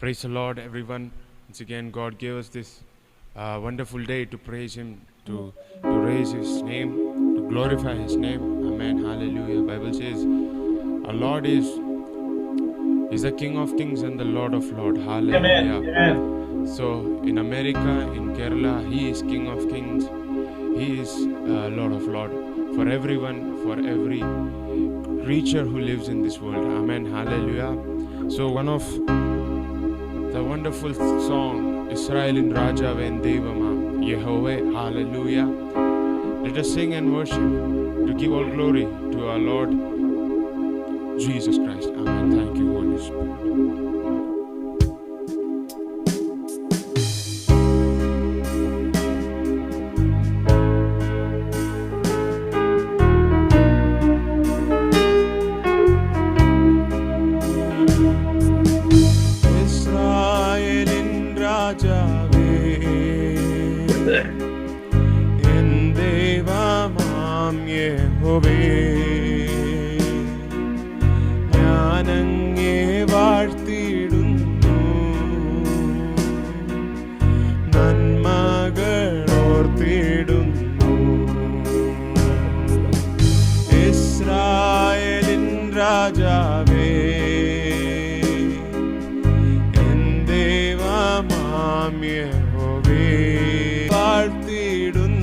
Praise the Lord, everyone. Once again, God gave us this wonderful day to praise Him, to raise His name, to glorify His name. Amen. Hallelujah. Bible says, our Lord is the King of Kings and the Lord of Lords. Hallelujah. Amen. So in America, in Kerala, He is King of Kings. He is Lord of Lords. For everyone, for every creature who lives in this world. Amen. Hallelujah. So one of the wonderful song, Israelin Rajaven Devama, Yehovah, hallelujah. Let us sing and worship to give all glory to our Lord Jesus Christ. Amen. Thank you, Holy Spirit. ഞാനങ്ങേ വാഴ്ത്തിയിടുന്നു, നന്മകളോർത്തിടുന്നു. ഇസ്രായേലിൻ രാജാവേ, N ദൈവമാം യഹോവേ, വാഴ്ത്തിയിടുന്നു,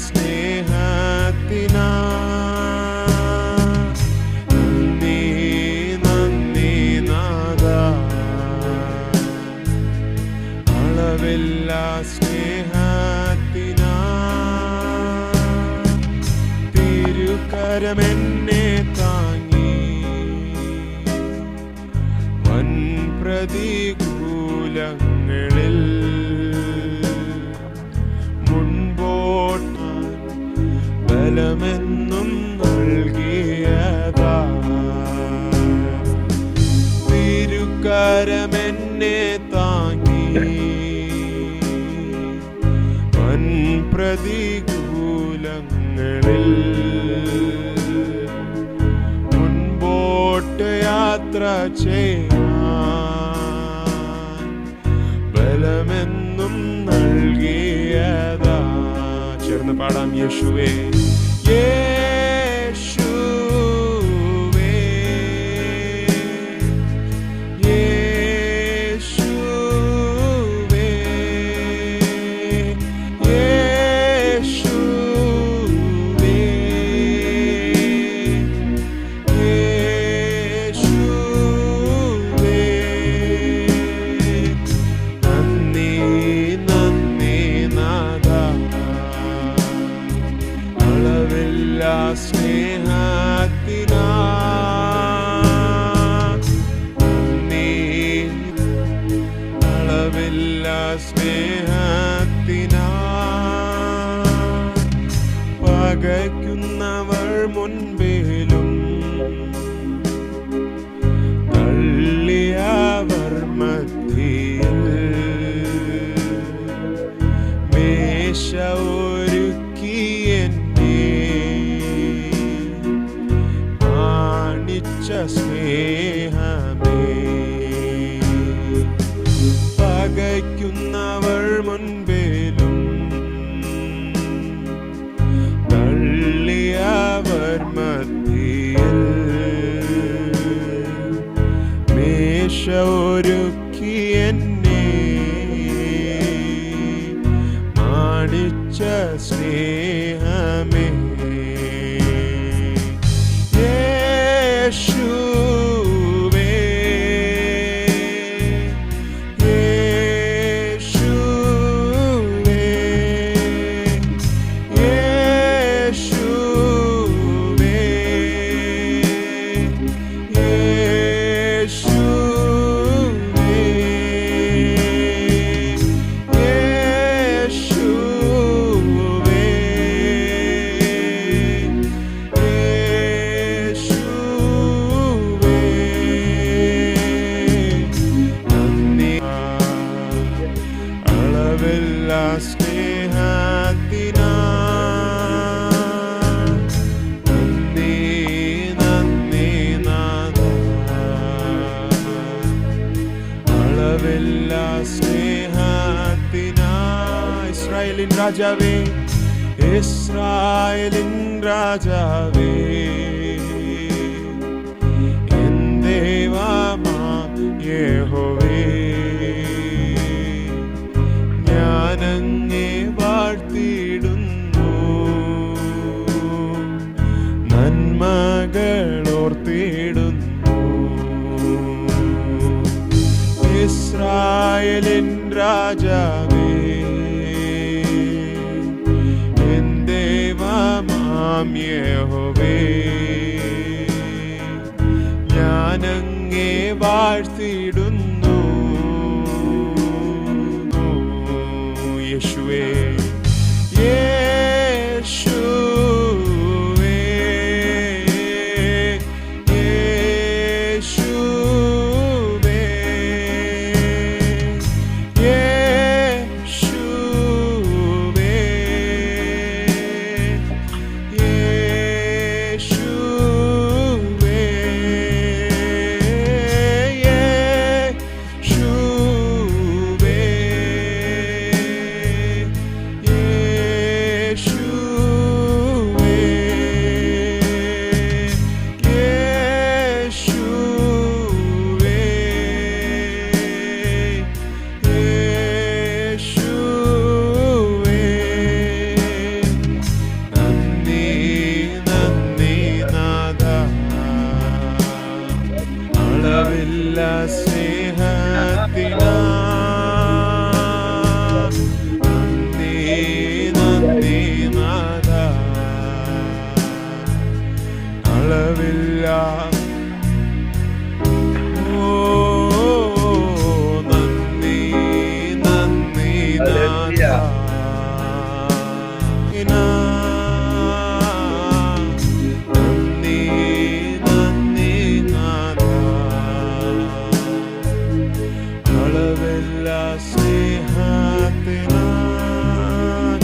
സ്നേഹത്തിനാ നന്ദി നന്ദി നാഥാ, അളവില്ല സ്നേഹത്തിനാ. തിരുകരമെന്നെ താങ്ങി വൻ പ്രതികൂലങ്ങളിൽ ബലമെന്നും നൽകിയതാ. തിരുകരമെന്നെ താങ്ങി വൻ പ്രതികൂലങ്ങളിൽ മുൻപോട്ട് യാത്ര ചെയ്യാൻ ബലമെന്നും നൽകിയതാ. ചേർന്ന് പാടാം. യേശുവേ, യേശുവേ, യേശുവേ, യേശുവേ, യേശുവേ. നന്ദി നന്ദി നാഥാ, അളവില്ല സ്നേഹത്തിനാ നന്ദി, അളവില്ല സ്നേഹത്തിനാ. പകയ്ക്കുന്നവർ മുൻപിലും തള്ളിയവർ മധ്യയിൽ മേശ ഒരുക്കി സ്നേഹമേ. പകയ്ക്കുന്നവർ മുൻപിലും തള്ളിയവർ മധ്യയിൽ മേശ ഒരുക്കി എന്നെ മാനിച്ച സ്നേഹമേ. യേശുവേ, യേശുവേ, സ്നേഹത്തിനായി ഇസ്രായേലിൻ രാജാവേ, ഇസ്രായേലിൻ രാജാവേ, എൻ ദൈവമാം യഹോവേ, ഞാനങ്ങേ വാഴ്ത്തിയിടുന്നു, നന്മകളോർത്തിയിടുന്നു. ഇസ്രായേലിൻ രാജാവേ, എൻ ദൈവമാം യഹോവേ, ഞാനങ്ങേ വാഴ്ത്തിയിടുന്നു. യേശുവേ, യേശുവേ, യേശുവേ, യേശുവേ, യേശുവേ,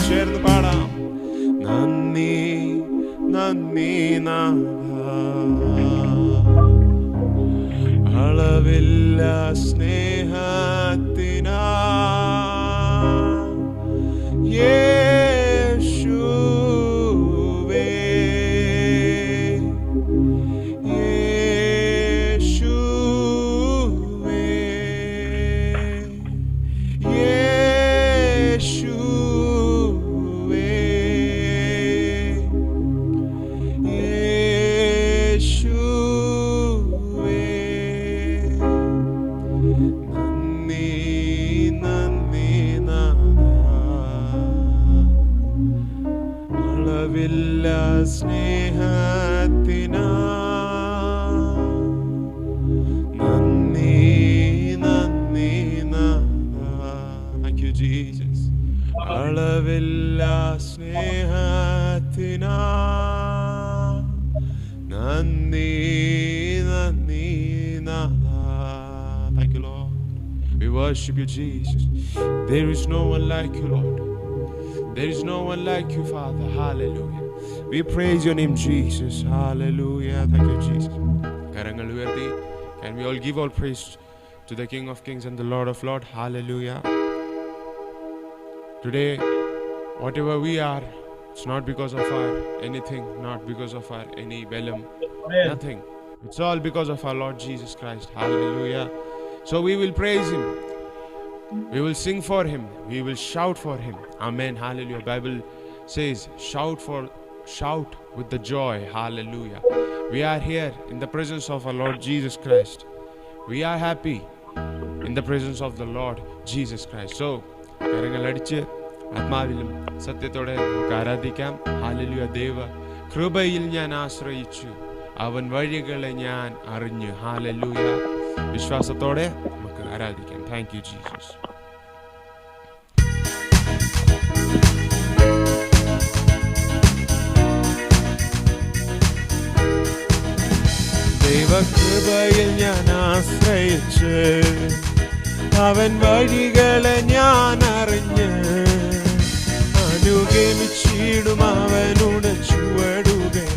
ചേർന്ന് പാടാം. നന്ദി നന്ദി നാഥ, അളവില്ല സ്നേഹത്തിനാ യേശുവേ, യേശുവേ, യേശുവേ, യേശുവേ, നന്ദി നന്ദി നാഥ, അളവില്ല സ്നേഹത്തിനാ നന്ദി നന്ദി നാഥ. Thank you, Jesus. അളവില്ല സ്നേഹത്തിനാ നന്ദി നന്ദി നാഥ. Thank you, Lord. We worship you, Jesus. There is no one like you, Lord. There is no one like you, Father. Hallelujah. We praise your name, Jesus. Hallelujah. Thank you, Jesus. Karangal uyarthi. Can we all give all praise to the King of Kings and the Lord of Lords? Hallelujah. Today, whatever we are, it's not because of our anything, not because of our any venom, nothing. It's all because of our Lord Jesus Christ. Hallelujah. So we will praise him. We will sing for him. We will shout for him. Amen. Hallelujah. Bible says, shout with the joy. Hallelujah. We are here in the presence of our Lord Jesus Christ. We are happy in the presence of the Lord Jesus Christ. So, കരങ്ങളടിച്ച് ആത്മാവിലും സത്യത്തോടെ നമുക്ക് ആരാധിക്കാം. Hallelujah. ദൈവ കൃപയിൽ ഞാൻ ആശ്രയിച്ചു, അവൻ വഴികളെ ഞാൻ അറിഞ്ഞു. ഹല്ലേലൂയ. വിശ്വാസത്തോടെ നമുക്ക് ആരാധിക്കാം. Thank you Jesus. ദൈവകൃപയിൽ ഞാൻ ആശ്രയിച്ച്, അവൻ വഴികളെ ഞാൻ അറിഞ്ഞ്, അനുഗമിച്ചിടും അവനുടെ ചുവടുകൾ,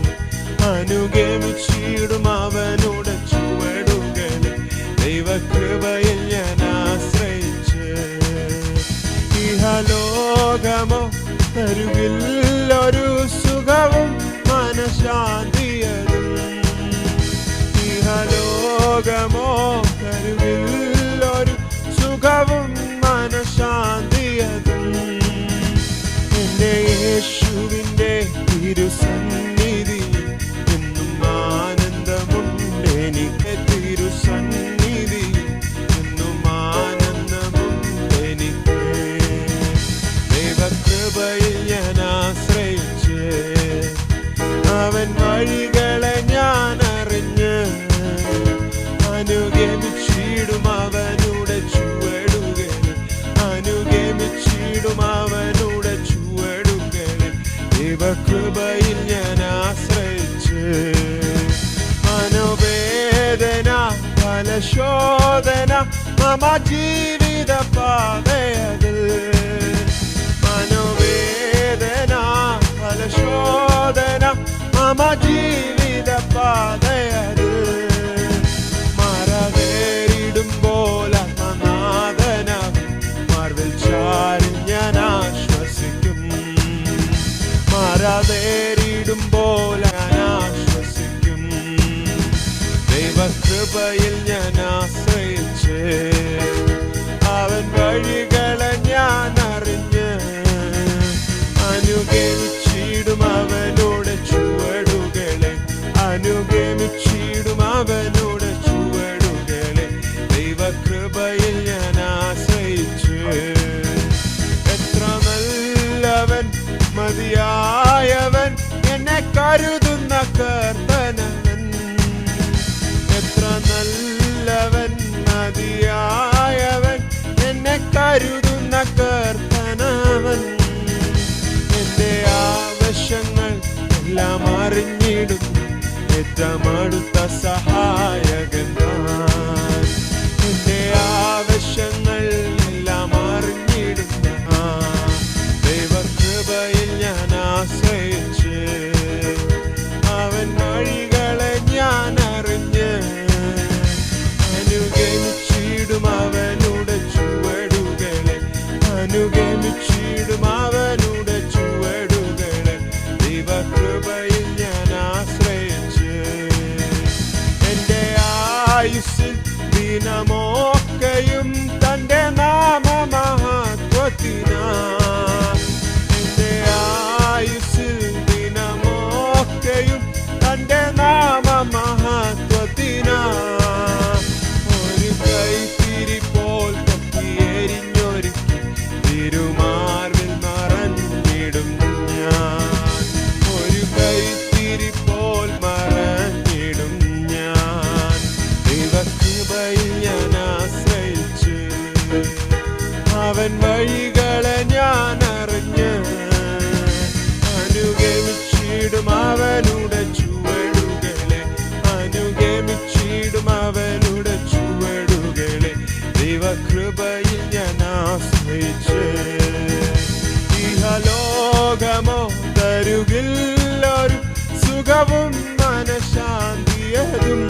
അനുഗമിച്ചിടും അവനുടെ ചുവടുകൾ. ദൈവകൃപയിൽ ഞാൻ ആശ്രയിച്ച്, ലോകമോ തരുകില്ലൊരു സുഖവും മനഃശാന്തിയതും. ഇഹലോകമോ തരുകില്ലൊരു സുഖവും മനഃശാന്തിയതും. എൻ്റെ യേശുവിൻ്റെ തിരുസന്നിധി എന്നും ആനന്ദമുണ്ട്. എനിക്ക് തിരുസന്നിധി എന്നും ആനന്ദമുണ്ട്. എനിക്ക് ദൈവകൃപയിൽ ഞാൻ ആശ്രയിച്ച് അവൻ വഴികളെ ഞാൻ അറിഞ്ഞ് അനുഗമിച്ചിടും അവനുടെ ചുവടുകൾ. അനുഗമിച്ചിടും അവനുടെ ചുവടുകൾ. ദൈവകൃപയിൽ ഞാൻ ആശ്രയിച്ച് മനോവേദന ഫലശോധന മമ ജീവിത പാതയതിൽ. മനോവേദന ഫലശോധന മമ ജീവിത പാതയതിൽ. മറവേറിടുമ്പോൾ ആത്മനാഥനാം മാർവിൽ ചാരി ഞാൻ ആശ്വസിക്കും. മറവേറിടുമ്പോൾ ഞാൻ ആശ്വസിക്കും. ദൈവകൃപയിൽ ഞാൻ ആശ്രയിച്ച് അവൻ വഴികളെ ഞാൻ അറിഞ്ഞ് അനുഗമിച്ചിടും അവനോട് ചുവടുകളെ. അനുഗമിച്ചിടും അവനോട് ചുവടുകളെ. ദൈവകൃപയിൽ ഞാൻ ആശ്രയിച്ച് എത്ര നല്ലവൻ മതിയായവൻ എന്നെ കരുതുന്ന കർത്തനവൻ. എത്ര നല്ലവൻ മതിയായവൻ എന്നെ കരുതുന്ന കർത്തനവൻ. എൻ്റെ ആവശ്യങ്ങൾ എല്ലാം അറിഞ്ഞിടും ഏറ്റവും അടുത്ത സഹായകൻ താൻ. എൻ്റെ ആവശ്യങ്ങൾ എല്ലാം അറിഞ്ഞിടുന്ന ദൈവകൃപയിൽ ഞാൻ ആശ്രയിച്ച് അവൻ വഴികളെ ഞാൻ അറിഞ്ഞ് അനുഗമിച്ചിടും അവനുടെ ചുവടുകളെ. അനുഗമിച്ചിടും അവനുടെ ചുവടുകളെ. ദൈവകൃപയിൽ ഞാൻ ആശ്രയിച്ച് എൻ്റെ ആയുസ്സിൽ ദിനമൊക്കെയും തൻ്റെ നാമമഹത്വത്തിനാ. എൻ്റെ ആയുസ്സിൽ ദിനമൊക്കെയും തൻ്റെ നാമമഹത്വത്തിനാ. ഒരു കൈത്തിരി പോൽ കത്തിയെരിഞ്ഞൊരുക്കി തിരുമാർവിൽ മറഞ്ഞിടും ഞാൻ. ഒരു കൈത്തിരി പോൽ മറഞ്ഞിടും ഞാൻ. ദൈവകൃപയിൽ ഞാൻ ആശ്രയിച്ച് അവൻ വഴികളെ ഞാൻ അറിഞ്ഞ് അനുഗമിച്ചിടും അവനുടെ ചുവടുകളെ. അനുഗമിച്ചിടും അവനുടെ ചുവടുകളെ. ദൈവകൃപയിൽ ഞാൻ ആശ്രയിച്ച് ഇഹലോകമോ തരുകില്ലൊരു സുഖവും മനഃശാന്തിയതും.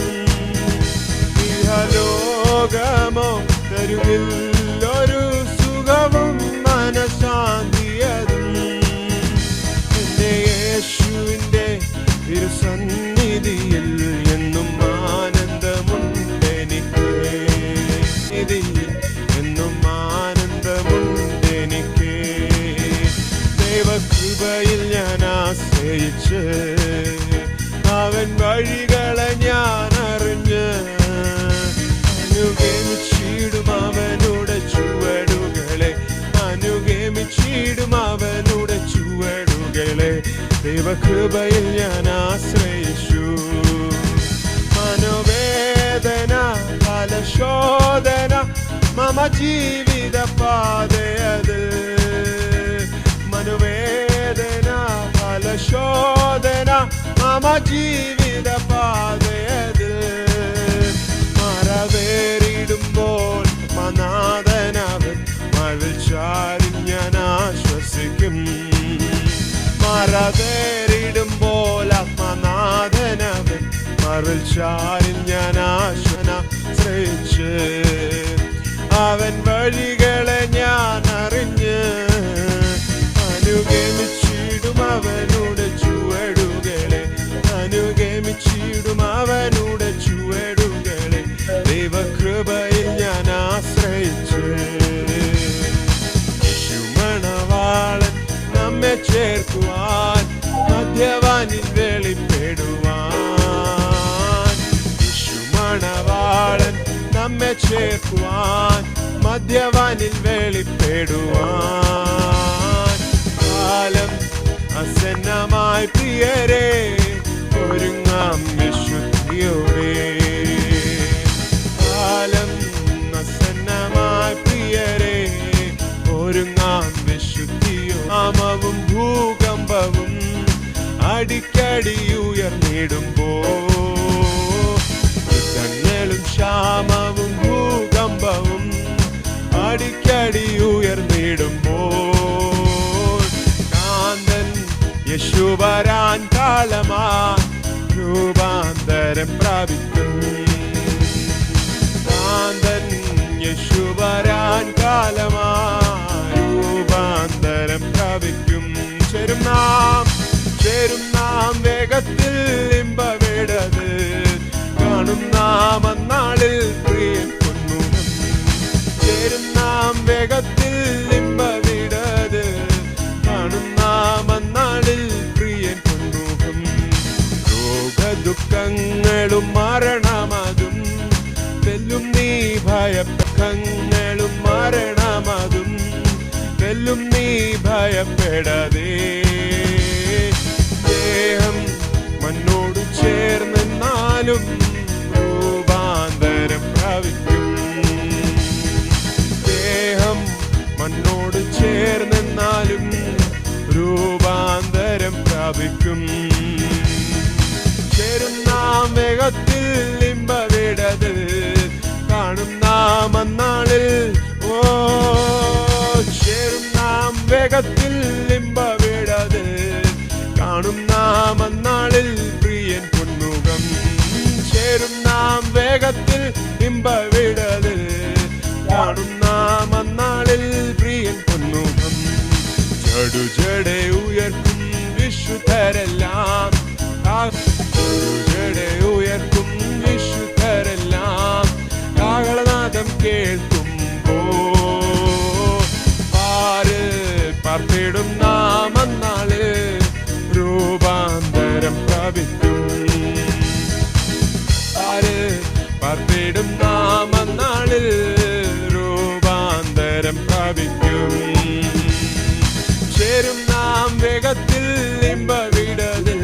ഇഹലോകമോ തരുകില്ലൊരു സുഖവും മനഃശാന്തിയതും. എൻ്റെ യേശുവിൻ്റെ തിരുസന്നിധിയിൽ എന്നും ആനന്ദമുണ്ട്. എനിക്ക് എന്നും ആനന്ദമുണ്ട്. എനിക്ക് ദൈവകൃപയിൽ ഞാൻ ആശ്രയിച്ച് അവൻ വഴികളെ ഞാൻ അറിഞ്ഞ് അനുഗമിച്ചിടും അവനുടെ ചുവടുകളെ. അനുഗമിച്ചിടും അവനുടെ ചുവടുകളെ. ദൈവകൃപയിൽ ഞാൻ ആശ്രയിച്ചു. മനോവേദന ഫലശോധന മമ ജീവിത പാതയത്. മനോവേദന ഫലശോധന മമ ജീവിത പാതയത്. മറവേറിടുമ്പോൾ മനാഥനവൻ മഴവിൽ ചാരി ഞാൻ ആശ്വസിക്കും. മറവേറിടുമ്പോൾ ആത്മനാഥനവൻ മഴവിൽ ചാരി ഞാൻ ആശ്രയിച്ച് അവൻ വഴികളെ ഞാൻ അറിഞ്ഞ് കൃപയിൽ ഞാൻ ആശ്രയിച്ച് യേശുമണവാളൻ നമ്മെ ചേർക്കുവാൻ മധ്യവാനിൽ വെളിപ്പെടുവാൻ യേശുമണവാളൻ നമ്മെ ചേർക്കുവാൻ മധ്യവാനിൽ വെളിപ്പെടുവാൻ കാലം അസന്നമായി പ്രിയരെ ഒരുങ്ങാം വിശുദ്ധിയോടെ കാലം അസന്നമായി പ്രിയരെ ഒരുങ്ങാം വിശുദ്ധിയോ ആമവും ഭൂകമ്പവും അടിക്കടി ഉയർന്നിടുമ്പോ യുദ്ധങ്ങളും ക്ഷാമവും ഭൂകമ്പവും അടിക്കടി ഉയർന്നിടുമ്പോൾ കാന്തൻ യേശു വരാൻ കാലമാ രൂപാന്തരം പ്രാപിക്കും കാന്തൻ യേശു വരാൻ കാലമാ രൂപാന്തരം പ്രാപിക്കും ചേരും നാം വേഗത്തിൽ ഇമ്പവിടത് കാണും നാം അന്നാളിൽ പ്രിയൻ പൊന്മുഖം ചേരും നാം വേഗത്തിൽ ഇമ്പവിടത് കാണും നാം അന്നാളിൽ പ്രിയൻ പൊന്മുഖം രോഗദുഃഖങ്ങളും മരണമതും വെല്ലും നീ ഭയപ്രഖങ്ങളും മരണമതും വെല്ലും നീ ഭയപ്പെടാതെ ദേഹം മണ്ണോട് ചേർന്നെന്നാലും രൂപാന്തരം പ്രാപിക്കും ദേഹം മണ്ണോട് ചേർന്നെന്നാലും രൂപാന്തരം പ്രാപിക്കും ചേരും നാം വേഗത്തിൽ ഇമ്പവിടത് കാണും നാം അന്നാളിൽ ചേരും നാം വേഗത്തിൽ ഇമ്പവിടത് കാണും നാം അന്നാളിൽ പ്രിയൻ പൊന്മുഖം ചേരും നാം വേഗത്തിൽ ഇമ്പവിടത് കാണും നാം അന്നാളിൽ പ്രിയൻ പൊന്മുഖം ജഡുജടെ ഉയർത്തും വിശുദ്ധരെല്ലാം ജഡുജടെ ഉയർത്തും വിശുദ്ധരെല്ലാം കാഹളനാദം കേൾക്കുമ്പോ പാർത്തിടും നാം അന്നാളിൽ രൂപാന്തരം പ്രാപിക്കും പാർത്തിടും നാം അന്നാളിൽ രൂപാന്തരം പ്രാപിക്കും ചേരും നാം വേഗത്തിൽ ഇമ്പവിടതിൽ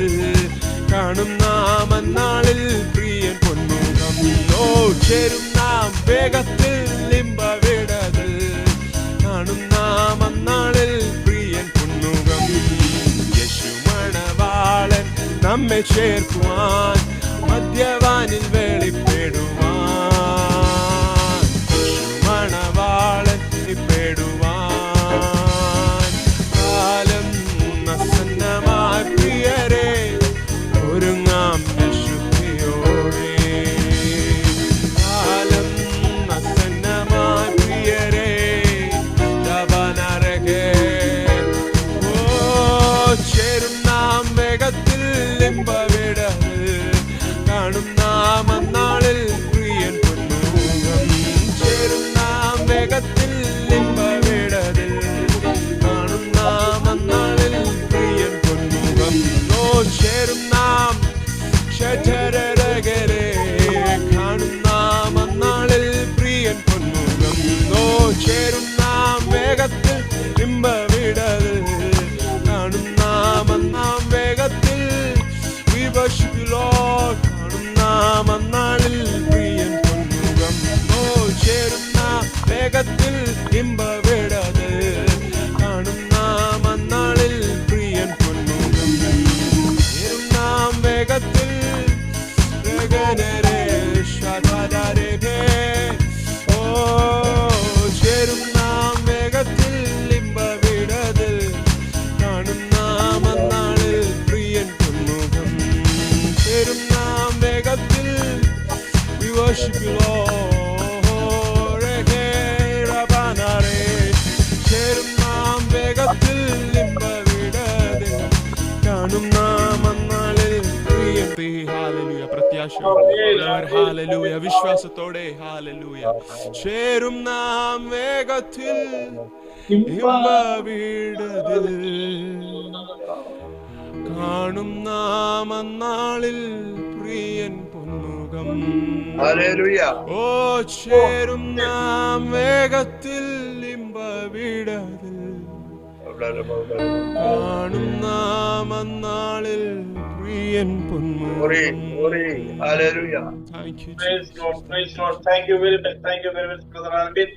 കാണും നാം അന്നാളിൽ പ്രിയൻ പൊന്മുഖം ചേരും നാം വേഗത്തിൽ ഇമ്പവിടതിൽ കാണും നാം അന്നാളിൽ പ്രിയൻ പൊന്മുഖം യേശുമണവാളൻ നമ്മെ ചേർക്കുവാൻ മധ്യവാനിൽ വെളിപ്പെടുവാൻ യേശുമണവാളൻ വെളിപ്പെടുവാൻ കാലം അസന്നമായി പ്രിയരെ ഒരുങ്ങാം വിശുദ്ധിയോടെ കാലം അസന്നമായി പ്രിയരെ ചേരും നാം വേഗത്തിൽ ഇമ്പവിടത് കാണും നാം അന്നാളിൽ പ്രിയൻ പൊന്മുഖം ചേരും നാം വേഗത്തിൽ ഇമ്പവിടത് കാണും നാം അന്നാളിൽ പ്രിയൻ പൊന്മുഖം ചേരും നാം ക്ഷരരകരെ കാണും നാം അന്നാളിൽ പ്രിയൻ പൊന്മുഖം ചേരും നാം വേഗത്തിൽ ഇമ്പവിടത് കാണും നാം അന്നാം വേഗത്തിൽ we worship you Lord കാണും നാം അന്നാളിൽ പ്രിയൻ പൊന്മുഖം ചേരും നാം വേഗത്തിൽ ഇമ്പവിടത് കാണും നാം അന്നാളിൽ പ്രിയൻ പൊന്മുഖം ചേരും നാം വേഗത്തിൽ ചേരും നാം വേഗത്തിൽ ഇമ്പവിടത് കാണും നാം അന്നാളിൽ പ്രിയൻ പൊന്മുഖം ചേരും നാം വേഗത്തിൽ we worship you Lord ചേരും നാം വേഗത്തിൽ ഇമ്പവിടത് കാണും നാം അന്നാളിൽ പ്രിയൻ ഹല്ലേലൂയ ഹാലലൂയ. വിശ്വാസത്തോടെ ഹാലലൂയ. ചേരും നാം വേഗത്തിൽ ഇമ്പ വീടതിൽ, കാണും നാം അന്നാളിൽ പ്രിയൻ പൊന്മുഖം. ഓ ചേരും നാം വേഗത്തിൽ ഇമ്പ വീടതിൽ, കാണും നാം അന്നാളിൽ പ്രിയൻ പൊന്മുഖം. Hallelujah. Thank you, Praise Lord, praise Lord. Thank you very much, brother Arvind.